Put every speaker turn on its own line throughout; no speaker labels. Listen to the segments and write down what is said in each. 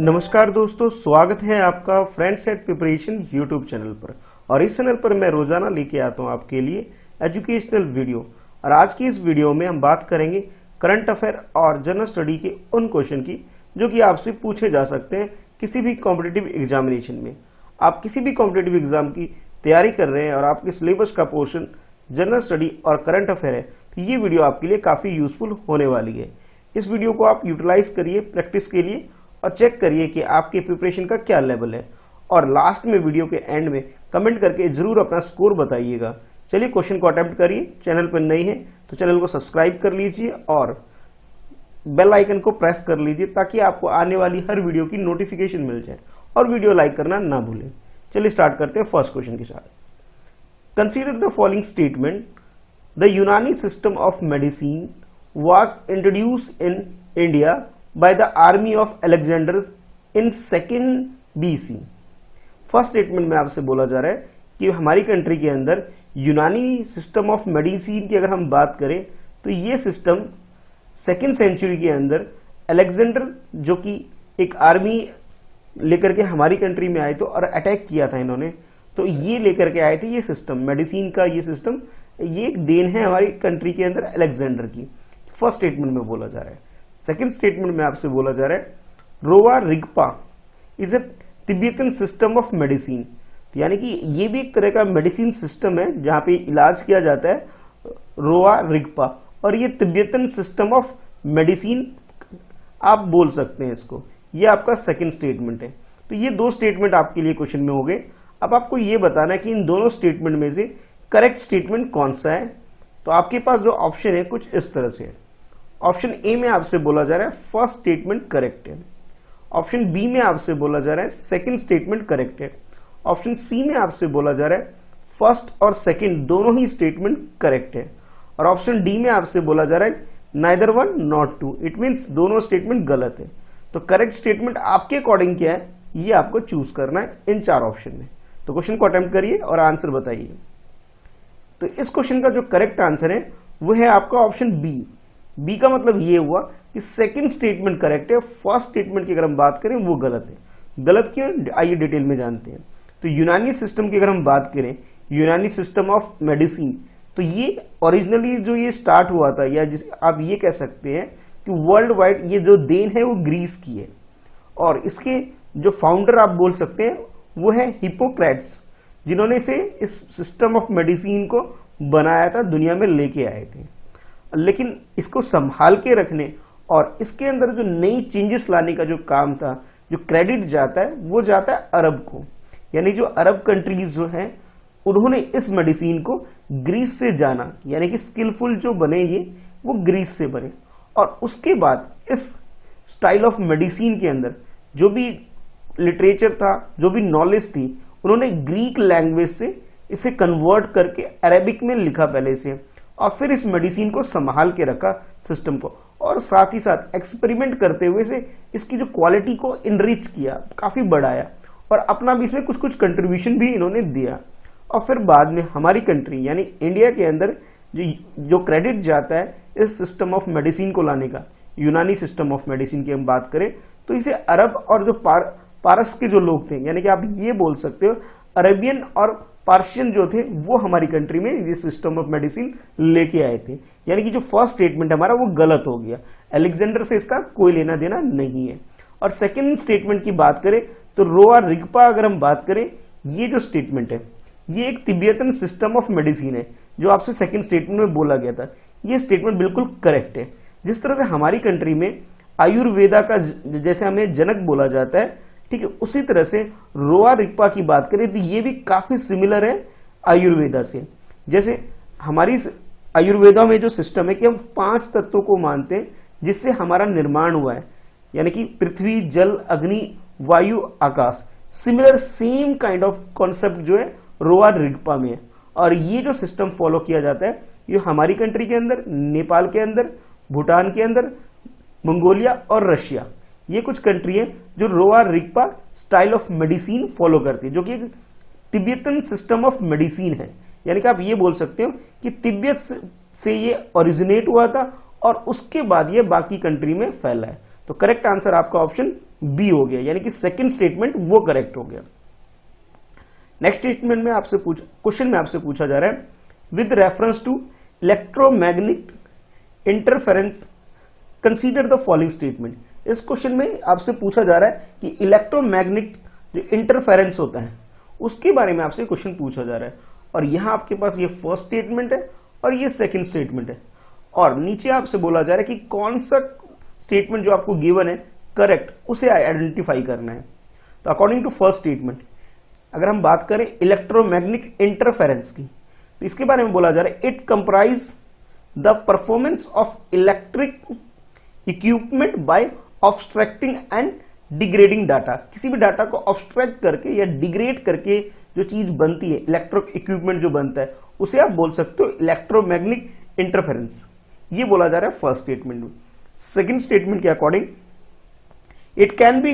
नमस्कार दोस्तों, स्वागत है आपका friends at preparation YouTube channel पर। और इस चैनल पर मैं रोजाना लेके आता हूं आपके लिए एजुकेशनल वीडियो। और आज की इस वीडियो में हम बात करेंगे करंट अफेयर और जनरल स्टडी के उन क्वेश्चन की जो कि आपसे पूछे जा सकते हैं किसी भी कॉम्पिटिटिव एग्जामिनेशन में। आप किसी भी कॉम्पिटिटिव एग्जाम की तैयारी कर रहे हैं और आपके सिलेबस का पोर्शन जनरल स्टडी और करंट अफेयर है, तो ये वीडियो आपके लिए काफी यूजफुल होने वाली है। इस वीडियो को आप यूटिलाइज करिए प्रैक्टिस के लिए और चेक करिए कि आपके प्रिपरेशन का क्या लेवल है। और लास्ट में वीडियो के एंड में कमेंट करके जरूर अपना स्कोर बताइएगा। चलिए क्वेश्चन को अटेम्प्ट करिए। चैनल पर नए हैं तो चैनल को सब्सक्राइब कर लीजिए और बेल आइकन को प्रेस कर लीजिए ताकि आपको आने वाली हर वीडियो की नोटिफिकेशन मिल जाए। और वीडियो लाइक करना ना भूलें। चलिए स्टार्ट करते हैं फर्स्ट क्वेश्चन के साथ। Consider the following statement, the Unani system of medicine was introduced in India by the army of Alexander in 2nd BC। First statement में आपसे बोला जा रहा है कि हमारी कंट्री के अंदर यूनानी सिस्टम ऑफ मेडिसिन की अगर हम बात करें तो ये सिस्टम 2nd सेंचुरी के अंदर अलेक्जेंडर जो कि एक आर्मी लेकर के हमारी कंट्री में आए थे और अटैक किया था इन्होंने, तो ये लेकर के आए थे ये सिस्टम मेडिसिन का। ये सिस्टम ये एक देन है हमारी कंट्री के अंदर अलेक्जेंडर की। फर्स्ट स्टेटमेंट में बोला जा रहा है। सेकंड स्टेटमेंट में आपसे बोला जा रहा है रोवा Rigpa is a Tibetan system of medicine. यानी कि ये भी एक तरह का मेडिसिन सिस्टम है जहां पे इलाज किया जाता है, रोवा रिगपा। और ये तिब्बतन सिस्टम ऑफ मेडिसिन आप बोल सकते हैं इसको। ये आपका सेकंड स्टेटमेंट है। तो ये दो स्टेटमेंट आपके लिए क्वेश्चन में हो गए। अब आपको ये बताना है कि इन दोनों स्टेटमेंट में से करेक्ट स्टेटमेंट कौन सा है। तो आपके पास जो ऑप्शन है कुछ इस तरह से है। ऑप्शन ए में आपसे बोला जा रहा है फर्स्ट स्टेटमेंट करेक्ट है। ऑप्शन बी में आपसे बोला जा रहा है सेकंड स्टेटमेंट करेक्ट है। ऑप्शन सी में आपसे बोला जा रहा है फर्स्ट और सेकंड दोनों ही स्टेटमेंट करेक्ट है। और ऑप्शन डी में आपसे बोला जा रहा है neither one not two, it means दोनों स्टेटमेंट गलत है। तो करेक्ट स्टेटमेंट आपके अकॉर्डिंग क्या है ये आपको चूज करना है इन चार ऑप्शन में। तो क्वेश्चन को अटेम्प्ट करिए और आंसर बताइए। तो इस क्वेश्चन का जो करेक्ट आंसर है वो है आपका ऑप्शन बी। बी का मतलब ये हुआ कि सेकंड स्टेटमेंट करेक्ट है, फर्स्ट स्टेटमेंट की अगर हम बात करें वो गलत है। गलत क्यों, आइए डिटेल में जानते हैं। तो यूनानी सिस्टम की अगर हम बात करें, यूनानी सिस्टम ऑफ मेडिसिन, तो ये ओरिजिनली जो ये स्टार्ट हुआ था, या जिस आप ये कह सकते हैं कि वर्ल्ड वाइड ये जो देन है वो ग्रीस की है। और इसके जो फाउंडर आप बोल सकते हैं वो है हिप्पोक्रेट्स, जिन्होंने से इस सिस्टम ऑफ मेडिसिन को बनाया था, दुनिया में लेके आए थे। लेकिन इसको संभाल के रखने और इसके अंदर जो नई चेंजेस लाने का जो काम था, जो क्रेडिट जाता है वो जाता है अरब को। यानी जो अरब कंट्रीज जो हैं उन्होंने इस मेडिसिन को ग्रीस से जाना, यानी कि स्किलफुल जो बने ये वो ग्रीस से बने। और उसके बाद इस स्टाइल ऑफ मेडिसिन के अंदर जो भी लिटरेचर था, जो भी नॉलेज थी, उन्होंने ग्रीक लैंग्वेज से इसे कन्वर्ट करके अरेबिक में लिखा पहले से, और फिर इस मेडिसिन को संभाल के रखा सिस्टम को। और साथ ही साथ एक्सपेरिमेंट करते हुए से इसकी जो क्वालिटी को इनरिच किया, काफी बढ़ाया, और अपना भी इसमें कुछ कुछ कंट्रीब्यूशन भी इन्होंने दिया। और फिर बाद में हमारी कंट्री यानी इंडिया के अंदर जो क्रेडिट जाता है इस सिस्टम ऑफ मेडिसिन को लाने का, यूनानी सिस्टम ऑफ मेडिसिन की हम बात करें तो इसे अरब और जो पारस के जो लोग थे, यानी कि आप ये बोल सकते हो अरेबियन और पार्शियन जो थे वो हमारी कंट्री में ये सिस्टम ऑफ मेडिसिन लेके आए थे। यानी कि जो फर्स्ट स्टेटमेंट हमारा वो गलत हो गया, अलेक्जेंडर से इसका कोई लेना देना नहीं है। और सेकंड स्टेटमेंट की बात करें तो रोआ रिगपा अगर हम बात करें, ये जो स्टेटमेंट है ये एक तिब्बतन सिस्टम ऑफ मेडिसिन है जो आपसे सेकंड स्टेटमेंट में बोला गया था। ये स्टेटमेंट बिल्कुल करेक्ट है। जिस तरह से हमारी कंट्री में आयुर्वेदा का जैसे हमें जनक बोला जाता है, ठीक है, उसी तरह से रोआ रिगपा की बात करें तो ये भी काफी सिमिलर है आयुर्वेदा से। जैसे हमारी आयुर्वेदा में जो सिस्टम है कि हम 5 तत्वों को मानते हैं जिससे हमारा निर्माण हुआ है, यानी कि पृथ्वी, जल, अग्नि, वायु, आकाश। Similar same kind of concept जो है रोआ रिगपा में है। और ये जो सिस्टम फॉलो किया जाता है ये हमारी कंट्री के अंदर, नेपाल के अंदर, भूटान के अंदर, मंगोलिया और रशिया, ये कुछ कंट्री है जो रोआ Rigpa style of medicine follow करती है, जो कि एक तिब्बतन सिस्टम ऑफ मेडिसिन है। यानी कि आप ये बोल सकते हो कि तिब्बत से ये ओरिजिनेट हुआ था और उसके बाद ये बाकी कंट्री में फैला है। तो करेक्ट आंसर आपका ऑप्शन बी हो गया, यानी कि सेकंड स्टेटमेंट वो करेक्ट हो गया। नेक्स्ट स्टेटमेंट में आपसे क्वेश्चन में आपसे पूछा जा रहा है with reference to electromagnetic interference consider the following statement. इस क्वेश्चन में आपसे पूछा जा रहा है कि इलेक्ट्रोमैग्नेटिक जो इंटरफेरेंस होता है उसके बारे में आपसे क्वेश्चन पूछा जा रहा है, और यहां आपके पास ये फर्स्ट स्टेटमेंट है और ये सेकंड स्टेटमेंट है, और नीचे आपसे बोला जा रहा है कि कौन सा स्टेटमेंट जो आपको गिवन है करेक्ट उसे आइडेंटिफाई करना है। तो अकॉर्डिंग टू फर्स्ट स्टेटमेंट अगर हम बात करें इलेक्ट्रोमैग्नेटिक इंटरफेरेंस की, तो इसके बारे में बोला जा रहा है it comprise the performance of electric equipment by obstructing and degrading data. किसी भी डाटा को ऑब्स्ट्रैक्ट करके या डिग्रेड करके जो चीज बनती है, इलेक्ट्रिक इक्विपमेंट जो बनता है, उसे आप बोल सकते हो इलेक्ट्रोमैग्नेटिक इंटरफेरेंस। ये बोला जा रहा है फर्स्ट स्टेटमेंट में। सेकंड स्टेटमेंट के according it can be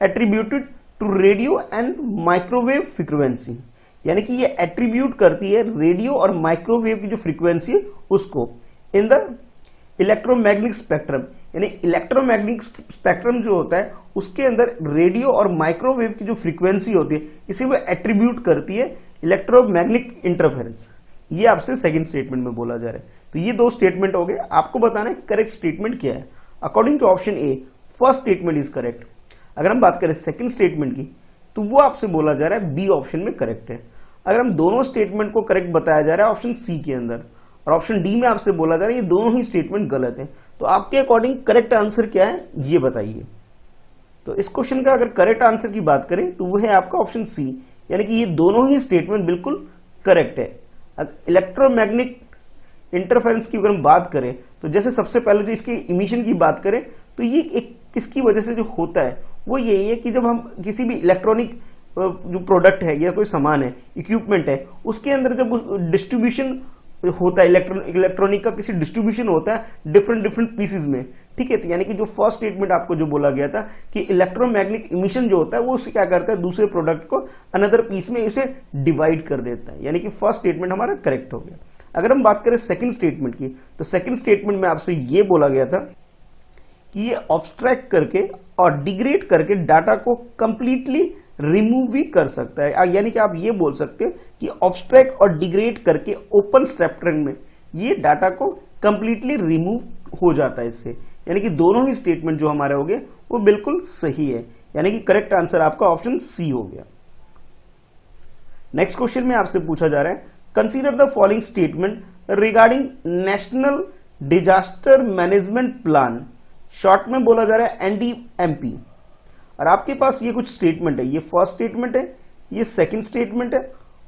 attributed to radio and microwave frequency, यानी कि ये एट्रीब्यूट करती है रेडियो और माइक्रोवेव की जो फ्रीक्वेंसी है उसको इन द इलेक्ट्रोमैग्नेटिक स्पेक्ट्रम, यानी इलेक्ट्रोमैग्नेटिक स्पेक्ट्रम जो होता है उसके अंदर रेडियो और माइक्रोवेव की जो फ्रीक्वेंसी होती है इसे वो एट्रीब्यूट करती है इलेक्ट्रोमैग्नेटिक इंटरफेरेंस। ये आपसे सेकंड स्टेटमेंट में बोला जा रहा है। तो ये दो स्टेटमेंट हो गए, आपको बताना है करेक्ट स्टेटमेंट क्या है। According to option A first statement is correct. अगर हम बात करें सेकंड स्टेटमेंट की तो वो आपसे बोला जा रहा है बी ऑप्शन में करेक्ट है। अगर हम दोनों स्टेटमेंट को करेक्ट बताया जा रहा है ऑप्शन सी के अंदर, और ऑप्शन डी में आपसे बोला जा रहा है ये दोनों ही स्टेटमेंट गलत है, तो आपके अकॉर्डिंग करेक्ट आंसर क्या है ये बताइए। तो इस क्वेश्चन का अगर करेक्ट आंसर की बात करें तो वो है आपका ऑप्शन सी, यानी कि ये दोनों ही स्टेटमेंट बिल्कुल करेक्ट है। इलेक्ट्रोमैग्नेटिक इंटरफेरेंस की अगर हम बात करें तो जैसे सबसे पहले जो इसके इमिशन की बात करें तो ये एक किसकी वजह से जो होता है वो यही है कि जब हम किसी भी इलेक्ट्रॉनिक जो प्रोडक्ट है या कोई सामान है, इक्विपमेंट है, उसके अंदर जब डिस्ट्रीब्यूशन होता है, इलेक्ट्रॉनिक का किसी डिस्ट्रीब्यूशन होता है डिफरेंट पीसेस में, ठीक है। तो यानी कि जो फर्स्ट स्टेटमेंट आपको जो बोला गया था कि इलेक्ट्रोमैग्नेटिक इमिशन जो होता है वो उसे क्या करता है दूसरे प्रोडक्ट को अनदर पीस में उसे डिवाइड कर देता है, यानी कि फर्स्ट स्टेटमेंट हमारा करेक्ट हो गया। अगर हम बात करें सेकंड स्टेटमेंट की तो सेकंड स्टेटमेंट में आपसे ये बोला गया था कि ये ऑब्स्ट्रैक्ट करके और डिग्रेड करके डाटा को कंप्लीटली रिमूव भी कर सकता है, यानी कि आप ये बोल सकते हो कि ऑब्स्ट्रैक्ट और डिग्रेड करके ओपन स्पेक्ट्रम में ये डाटा को कंप्लीटली रिमूव हो जाता है इससे, यानी कि दोनों ही स्टेटमेंट जो हमारे हो गए वो बिल्कुल सही है, यानी कि करेक्ट आंसर आपका ऑप्शन सी हो गया। नेक्स्ट क्वेश्चन में आपसे पूछा जा रहा है consider the following statement regarding national disaster management plan, short में बोला जा रहा है NDMP। और आपके पास ये कुछ स्टेटमेंट है, ये फर्स्ट स्टेटमेंट है, ये सेकंड स्टेटमेंट है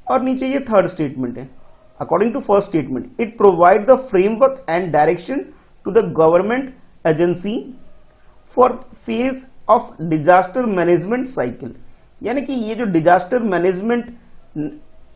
और नीचे ये थर्ड स्टेटमेंट है। According to first statement it provide the framework and direction to the government agency for phase of disaster management cycle, यानी कि ये जो डिजास्टर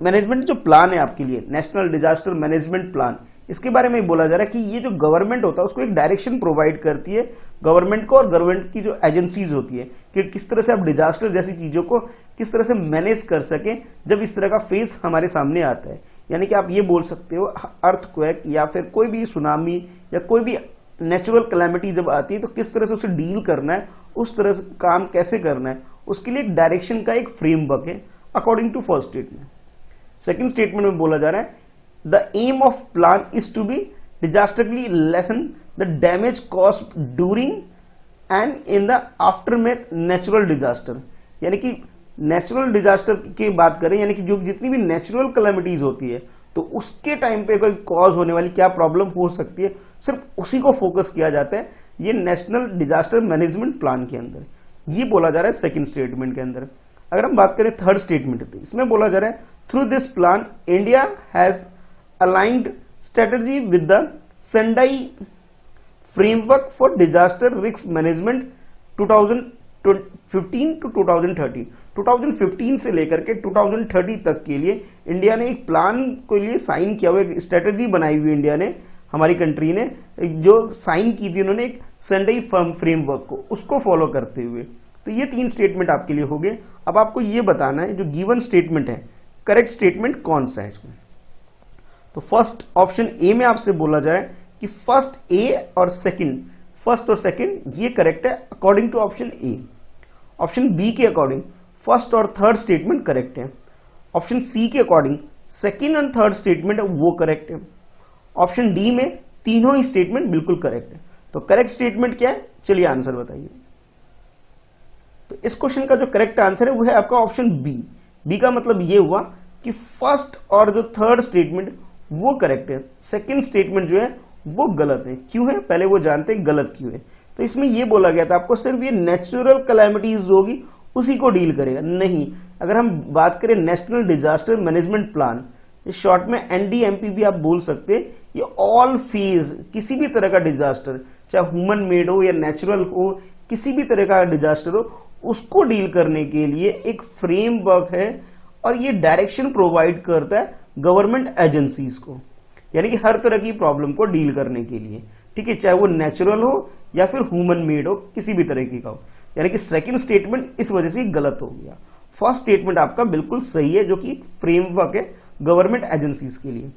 मैनेजमेंट जो प्लान है आपके लिए नेशनल डिजास्टर मैनेजमेंट प्लान, इसके बारे में बोला जा रहा है कि ये जो गवर्नमेंट होता है उसको एक डायरेक्शन प्रोवाइड करती है गवर्नमेंट को, और गवर्नमेंट की जो एजेंसीज होती है कि किस तरह से आप डिजास्टर जैसी चीजों को किस तरह से मैनेज कर सकें जब इस तरह का फेज हमारे सामने आता है। यानी कि आप ये बोल सकते हो अर्थक्वेक या फिर कोई भी सुनामी या कोई भी नेचुरल कैलेमिटी जब आती है तो किस तरह से उसे डील करना है, उस तरह से काम कैसे करना है, उसके लिए एक डायरेक्शन का एक फ्रेमवर्क है according to first statement. Second statement में बोला जा रहा है the aim of plan is to be disastrously lessen the damage caused during and in the aftermath natural disaster, यानी कि नेचुरल डिजास्टर की बात करें यानी कि जो जितनी भी नेचुरल कैलेमिटीज होती है तो उसके टाइम पे कोई कॉज होने वाली क्या प्रॉब्लम हो सकती है, सिर्फ उसी को फोकस किया जाता है ये नेशनल डिजास्टर मैनेजमेंट प्लान के अंदर। ये बोला जा रहा है सेकंड स्टेटमेंट के अंदर। अगर हम बात करें थर्ड स्टेटमेंट तो इसमें बोला जा रहा है through this plan India has aligned strategy with the Sendai framework for disaster risk management 2015 to 2030। 2015 से लेकर के 2030 तक के लिए इंडिया ने एक प्लान के लिए साइन किया हुआ, एक स्ट्रेटजी बनाई हुई इंडिया ने, हमारी कंट्री ने जो साइन की थी उन्होंने एक सेंडाई फ्रेमवर्क को, उसको फॉलो करते हुए। तो ये तीन स्टेटमेंट आपके लिए हो गए। अब आपको ये बताना है जो गिवन स्टेटमेंट है करेक्ट स्टेटमेंट कौन सा है इसमें। तो फर्स्ट ऑप्शन ए में आपसे बोला जा रहा है कि फर्स्ट ए और सेकंड फर्स्ट और सेकंड ये करेक्ट है according to option A. Option B के अकॉर्डिंग फर्स्ट और थर्ड स्टेटमेंट करेक्ट है। ऑप्शन सी के according second and third statement है वो करेक्ट है। ऑप्शन डी में तीनों ही स्टेटमेंट बिल्कुल करेक्ट है। तो करेक्ट स्टेटमेंट क्या है, चलिए आंसर बताइए। तो इस क्वेश्चन का जो करेक्ट आंसर है वो है आपका ऑप्शन बी। बी का मतलब ये हुआ कि फर्स्ट और जो थर्ड स्टेटमेंट वो करेक्ट है, सेकंड स्टेटमेंट जो है वो गलत है। क्यों है पहले वो जानते हैं गलत क्यों है। तो इसमें ये बोला गया था आपको सिर्फ ये नेचुरल कैलामिटीज होगी उसी को डील करेगा, नहीं। अगर हम बात करें national disaster management plan, short में एनडीएमपी भी आप बोल सकते हैं, ये ऑल फेज किसी भी तरह का डिजास्टर, चाहे ह्यूमन मेड हो या नेचुरल हो, किसी भी तरह का डिजास्टर हो, उसको डील करने के लिए एक फ्रेमवर्क है और ये डायरेक्शन प्रोवाइड करता है गवर्नमेंट एजेंसीज को, यानी कि हर तरह की प्रॉब्लम को डील करने के लिए, ठीक है, चाहे वो नेचुरल हो या फिर ह्यूमन मेड हो, किसी भी तरह की का हो। यानी कि सेकंड स्टेटमेंट इस वजह से गलत हो गया। फर्स्ट स्टेटमेंट आपका बिल्कुल सही है, जो कि फ्रेमवर्क है गवर्नमेंट एजेंसीज के लिए।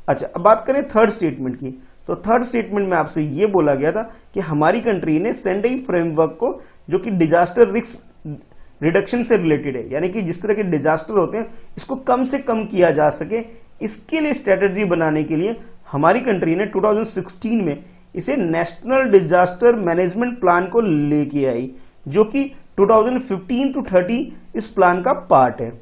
अच्छा, अब बात करें थर्ड स्टेटमेंट की। तो थर्ड स्टेटमेंट में आपसे ये बोला गया था कि हमारी कंट्री ने सेंडई फ्रेमवर्क को, जो कि डिजास्टर रिस्क रिडक्शन से रिलेटेड है, यानी कि जिस तरह के डिजास्टर होते हैं इसको कम से कम किया जा सके, इसके लिए स्ट्रेटेजी बनाने के लिए हमारी कंट्री ने 2016 में इसे नेशनल डिजास्टर मैनेजमेंट प्लान को लेके आई, जो कि 2015 to 30 इस प्लान का पार्ट है।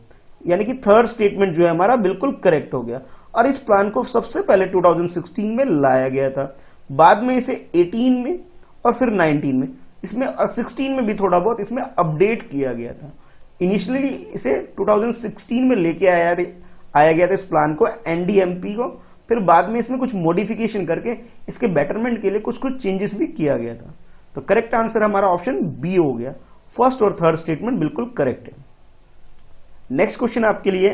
यानी कि थर्ड स्टेटमेंट जो है हमारा बिल्कुल करेक्ट हो गया। और इस प्लान को सबसे पहले 2016 में लाया गया था, बाद में इसे 18 में और फिर 19 में, इसमें 16 में भी थोड़ा बहुत इसमें अपडेट किया गया था। इनिशियली इसे 2016 में लेके आया गया था इस प्लान को, एनडीएमपी को, फिर बाद में इसमें कुछ मॉडिफिकेशन करके इसके बेटरमेंट के लिए कुछ चेंजेस भी किया गया था। तो करेक्ट आंसर हमारा ऑप्शन बी हो गया। फर्स्ट और थर्ड स्टेटमेंट बिल्कुल करेक्ट है। नेक्स्ट क्वेश्चन आपके लिए,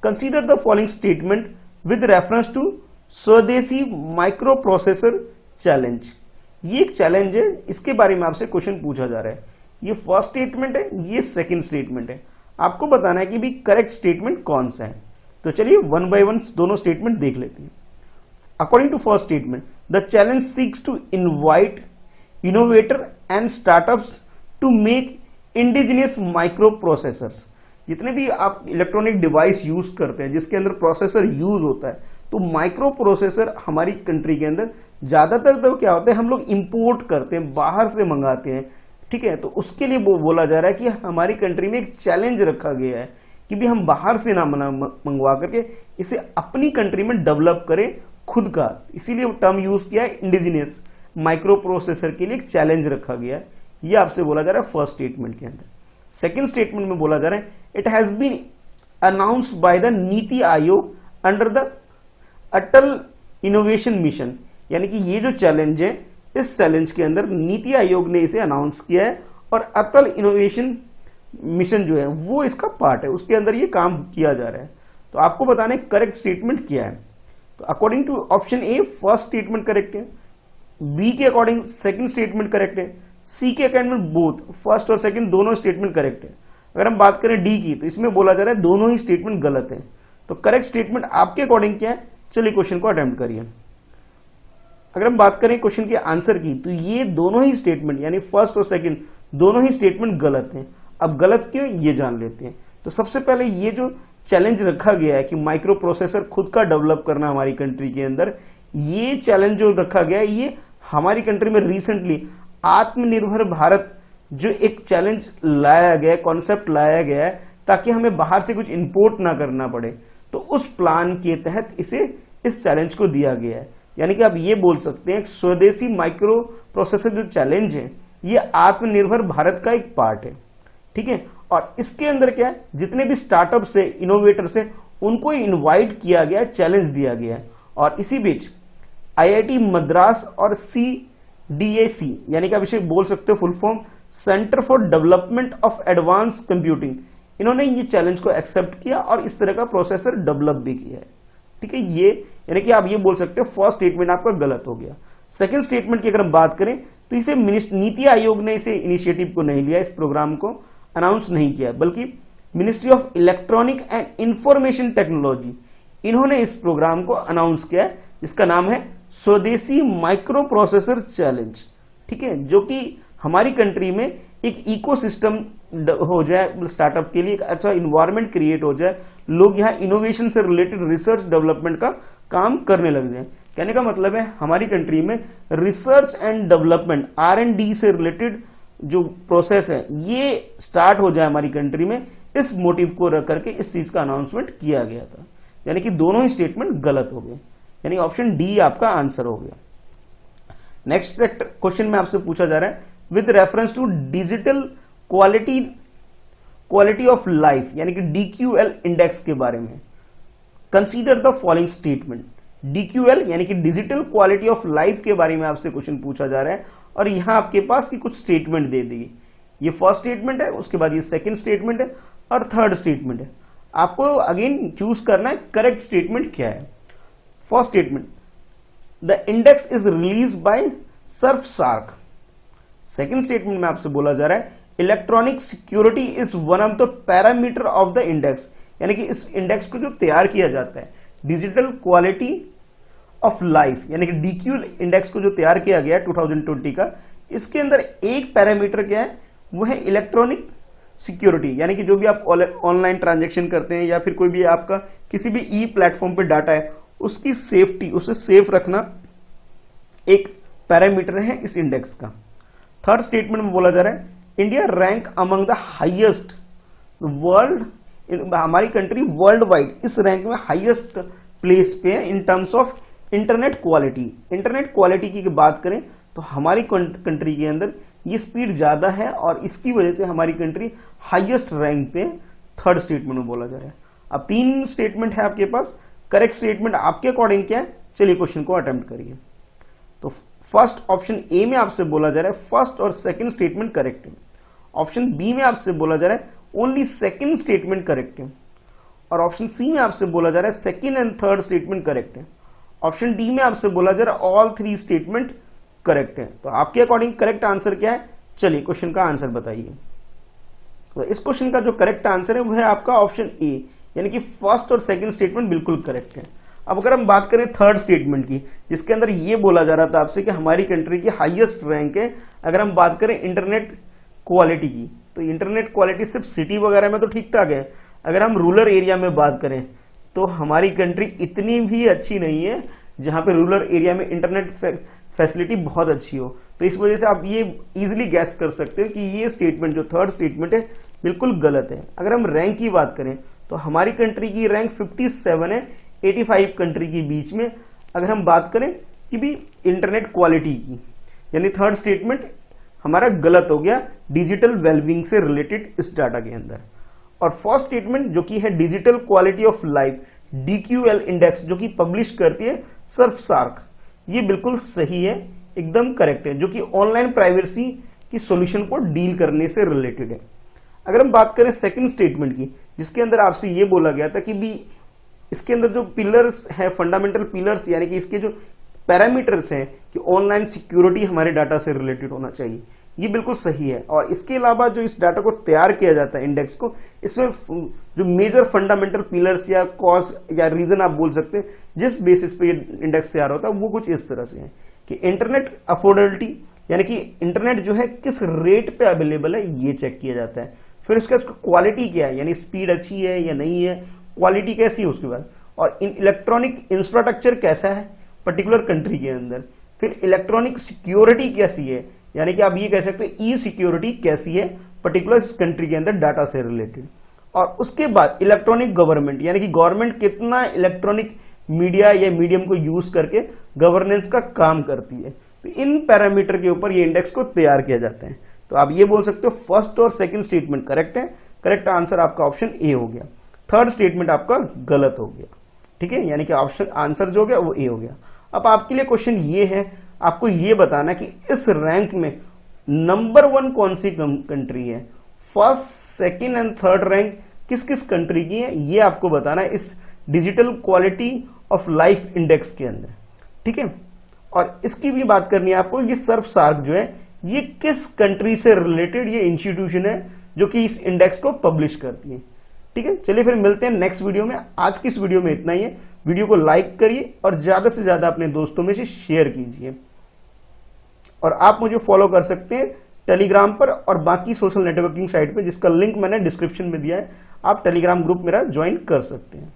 consider the following statement with reference to Swadeshi micro processor challenge. ये एक चैलेंज है, इसके बारे में आपसे क्वेश्चन पूछा जा रहा है। ये फर्स्ट स्टेटमेंट है, ये सेकंड स्टेटमेंट है, आपको बताना है कि भी करेक्ट स्टेटमेंट कौन सा है। तो चलिए वन बाय वन दोनों स्टेटमेंट देख लेते हैं। According to first statement, the challenge seeks to invite innovator and startups to make indigenous micro processors. जितने भी आप इलेक्ट्रॉनिक डिवाइस यूज करते हैं जिसके अंदर प्रोसेसर यूज होता है, तो माइक्रो प्रोसेसर हमारी कंट्री के अंदर ज्यादातर तो क्या होता है, हम लोग इंपोर्ट करते हैं, बाहर से मंगाते हैं, ठीक है। तो उसके लिए बोला जा रहा है कि हमारी कंट्री में एक चैलेंज रखा गया है कि भी हम बाहर से ना मंगवा करके इसे अपनी कंट्री में डेवलप करें खुद का, इसीलिए टर्म यूज किया है इंडिजिनियस माइक्रो प्रोसेसर के लिए एक चैलेंज रखा गया है। ये आपसे बोला जा रहा है फर्स्ट स्टेटमेंट के अंदर। सेकंड स्टेटमेंट में बोला जा रहा है, it has been announced by the NITI Aayog under the Atal innovation mission. यानी कि ये जो चैलेंज है, इस चैलेंज के अंदर नीति आयोग ने इसे अनाउंस किया है और अटल इनोवेशन मिशन जो है वो इसका पार्ट है, उसके अंदर ये काम किया जा रहा है। तो आपको बताना है करेक्ट स्टेटमेंट क्या है। तो according to option A first statement correct है, बी के अकॉर्डिंग सेकंड स्टेटमेंट करेक्ट है, सी के अकॉर्डिंग बोथ फर्स्ट और सेकंड दोनों स्टेटमेंट करेक्ट है। अगर हम बात करें डी की, तो इसमें बोला जा रहा है दोनों ही स्टेटमेंट गलत है। तो करेक्ट स्टेटमेंट आपके अकॉर्डिंग क्या है, चलिए क्वेश्चन को अटेम्प्ट करिए। अगर हम बात करें क्वेश्चन के आंसर की, तो ये दोनों ही स्टेटमेंट यानी फर्स्ट और सेकंड दोनों ही स्टेटमेंट गलत हैं। अब गलत क्यों, ये जान लेते हैं। तो सबसे पहले ये जो चैलेंज रखा गया है कि माइक्रो प्रोसेसर खुद का डेवलप करना हमारी कंट्री के अंदर, ये चैलेंज जो रखा गया है ये हमारी कंट्री में रिसेंटली आत्मनिर्भर भारत जो एक चैलेंज लाया गया है, कॉन्सेप्ट लाया गया है, ताकि हमें बाहर से कुछ इंपोर्ट ना करना पड़े। तो उस प्लान के तहत इस चैलेंज को दिया गया है। यानी कि आप ये बोल सकते हैं स्वदेशी माइक्रो प्रोसेसर जो चैलेंज है ये आत्मनिर्भर भारत का एक पार्ट है, ठीक है। और इसके अंदर क्या है, जितने भी स्टार्टअप से इनोवेटर से उनको इनवाइट किया गया, चैलेंज दिया गया है। और इसी बीच आईआईटी मद्रास और CDAC यानी कि आप इसे बोल सकते हो full form centre for development of advance computing, इन्होंने ये चैलेंज को एक्सेप्ट किया और इस तरह का प्रोसेसर डेवलप भी किया है, ठीक है। ये यानी कि आप ये बोल सकते हो फर्स्ट स्टेटमेंट आपका गलत हो गया। सेकंड स्टेटमेंट की अगर हम बात करें, तो इसे नीति आयोग ने इसे इनिशिएटिव को नहीं लिया, इस प्रोग्राम को अनाउंस नहीं किया, बल्कि ministry of electronic and information technology इन्होंने इस प्रोग्राम को अनाउंस किया है, जिसका नाम है स्वदेशी माइक्रो प्रोसेसर चैलेंज, ठीक है, जो कि हमारी कंट्री में एक इकोसिस्टम हो जाए, स्टार्टअप के लिए एक अच्छा इन्वायरमेंट क्रिएट हो जाए, लोग यहाँ इनोवेशन से रिलेटेड रिसर्च डेवलपमेंट का काम करने लग जाए। कहने का मतलब है हमारी कंट्री में रिसर्च एंड डेवलपमेंट R&D से रिलेटेड जो प्रोसेस है ये स्टार्ट हो जाए हमारी कंट्री में, इस मोटिव को रख करके इस चीज का अनाउंसमेंट किया गया था। यानी कि दोनों ही स्टेटमेंट गलत हो गए, यानी ऑप्शन डी आपका आंसर हो गया। नेक्स्ट क्वेश्चन में आपसे पूछा जा रहा है with reference to digital quality of life, यानी कि DQL इंडेक्स के बारे में consider the following statement. DQL यानी कि डिजिटल क्वालिटी ऑफ लाइफ के बारे में आपसे क्वेश्चन पूछा जा रहा है, और यहां आपके पास की कुछ स्टेटमेंट दे दी। ये फर्स्ट स्टेटमेंट है, उसके बाद ये सेकंड स्टेटमेंट है और थर्ड स्टेटमेंट है। आपको अगेन चूज करना है करेक्ट स्टेटमेंट क्या है। First statement, the index is release by Surfshark. Second statement में आपसे बोला जा रहा है electronic security is one of the parameter of the index, यानी कि इस इंडेक्स को जो तैयार किया जाता है डिजिटल क्वालिटी ऑफ लाइफ, यानी कि DQL इंडेक्स को जो तैयार किया गया है 2020 का, इसके अंदर एक पैरामीटर क्या है, वो है इलेक्ट्रॉनिक सिक्योरिटी, यानी कि जो भी आप ऑनलाइन ट्रांजैक्शन करते हैं या फिर कोई भी आपका किसी भी ई प्लेटफॉर्म पे डाटा है उसकी सेफ्टी, उसे सेफ रखना एक पैरामीटर है इस इंडेक्स का। थर्ड स्टेटमेंट में बोला जा रहा है India rank among the highest world, हमारी कंट्री वर्ल्ड वाइड इस रैंक में हाईएस्ट प्लेस पे है in terms of internet quality. Internet quality की बात करें तो हमारी कंट्री के अंदर ये स्पीड ज्यादा है और इसकी वजह से हमारी कंट्री हाईएस्ट रैंक पे थर्ड स्टेटमेंट में बोला जा रहा है। अब 3 स्टेटमेंट है आपके पास, करेक्ट स्टेटमेंट आपके अकॉर्डिंग क्या है, चलिए क्वेश्चन को अटेम्प्ट करिए। तो फर्स्ट ऑप्शन ए में आपसे बोला जा रहा है फर्स्ट और सेकंड स्टेटमेंट करेक्ट है। ऑप्शन बी में आपसे बोला जा रहा है ओनली सेकंड स्टेटमेंट करेक्ट है, और ऑप्शन सी में आपसे बोला जा रहा है second and third statement correct है। ऑप्शन डी में आपसे बोला जा रहा है ऑल 3 स्टेटमेंट करेक्ट है। तो आपके अकॉर्डिंग करेक्ट आंसर क्या है, चलिए क्वेश्चन का आंसर बताइए। तो इस क्वेश्चन का जो करेक्ट आंसर है वो है आपका ऑप्शन ए, यानी कि फर्स्ट और सेकंड स्टेटमेंट बिल्कुल करेक्ट है। अब अगर हम बात करें थर्ड स्टेटमेंट की, जिसके अंदर ये बोला जा रहा था आपसे कि हमारी कंट्री की हाईएस्ट रैंक है, अगर हम बात करें इंटरनेट क्वालिटी की, तो इंटरनेट क्वालिटी सिर्फ सिटी वगैरह में तो ठीक ठाक है, अगर हम रूरल एरिया में बात करें तो हमारी कंट्री इतनी भी अच्छी नहीं है जहां पे रूरल एरिया में इंटरनेट फैसिलिटी बहुत अच्छी हो। तो इस वजह से आप ये इजीली गैस कर सकते हो कि ये स्टेटमेंट जो थर्ड स्टेटमेंट है बिल्कुल गलत है। अगर हम रैंक की बात करें तो हमारी कंट्री की रैंक 57 है 85 कंट्री के बीच में। अगर हम बात करें कि भी इंटरनेट क्वालिटी की, यानी थर्ड स्टेटमेंट हमारा गलत हो गया डिजिटल वेलबींग से रिलेटेड इस डाटा के अंदर। और फर्स्ट स्टेटमेंट जो कि है digital quality of life DQL index जो कि पब्लिश करती है सर्फ सार्क, ये बिल्कुल सही है, एकदम करेक्ट है, जो कि ऑनलाइन प्राइवेसी की सॉल्यूशन को डील करने से रिलेटेड है। अगर हम बात करें सेकंड स्टेटमेंट की, जिसके अंदर आपसे ये बोला गया था कि भी इसके अंदर जो पिलर्स है, फंडामेंटल पिलर्स, यानी कि इसके जो पैरामीटर्स हैं कि ऑनलाइन सिक्योरिटी हमारे डाटा से रिलेटेड होना चाहिए, ये बिल्कुल सही है। और इसके अलावा जो इस डाटा को तैयार किया जाता है इंडेक्स को, इसमें जो मेजर फंडामेंटल पिलर्स या कॉज या रीजन आप बोल सकते हैं जिस बेसिस पे ये इंडेक्स तैयार होता है, वो कुछ इस तरह से है कि इंटरनेट अफोर्डेबिलिटी, यानी कि इंटरनेट जो है किस रेट पे अवेलेबल है ये चेक किया जाता है। फिर उसका क्वालिटी क्या है, यानी स्पीड अच्छी है या नहीं है, क्वालिटी कैसी है उसके बाद, और इलेक्ट्रॉनिक इंफ्रास्ट्रक्चर कैसा है पर्टिकुलर कंट्री के अंदर, फिर इलेक्ट्रॉनिक सिक्योरिटी कैसी है, यानी कि आप ये कह सकते हैं ई सिक्योरिटी कैसी है पर्टिकुलर कंट्री के अंदर डाटा से रिलेटेड, और उसके बाद इलेक्ट्रॉनिक गवर्नमेंट, यानी कि गवर्नमेंट कितना इलेक्ट्रॉनिक मीडिया या मीडियम को यूज करके गवर्नेंस का काम करती है। तो इन पैरामीटर के ऊपर ये इंडेक्स को तैयार किया जाता है। तो आप ये बोल सकते हो फर्स्ट और सेकंड स्टेटमेंट करेक्ट है, करेक्ट आंसर आपका ऑप्शन ए हो गया, थर्ड स्टेटमेंट आपका गलत हो गया, ठीक है, यानी कि ऑप्शन आंसर जो हो गया वो ए हो गया। अब आपके लिए क्वेश्चन ये है, आपको ये बताना कि इस रैंक में नंबर 1 कौन सी कंट्री है, first second and third rank किस किस कंट्री की है, ये आपको बताना है इस digital quality of life index के अंदर, ठीक है। और इसकी भी बात करनी है आपको, ये सर्फ सार्क जो है ये किस कंट्री से रिलेटेड ये इंस्टीट्यूशन है जो कि इस इंडेक्स को पब्लिश करती है, ठीक है। चलिए फिर मिलते हैं नेक्स्ट वीडियो में। आज की इस वीडियो में इतना ही है। वीडियो को लाइक करिए और ज्यादा से ज्यादा अपने दोस्तों में से शेयर कीजिए। और आप मुझे फॉलो कर सकते हैं टेलीग्राम पर और बाकी सोशल नेटवर्किंग साइट पे, जिसका लिंक मैंने डिस्क्रिप्शन में दिया है। आप टेलीग्राम ग्रुप मेरा ज्वाइन कर सकते हैं।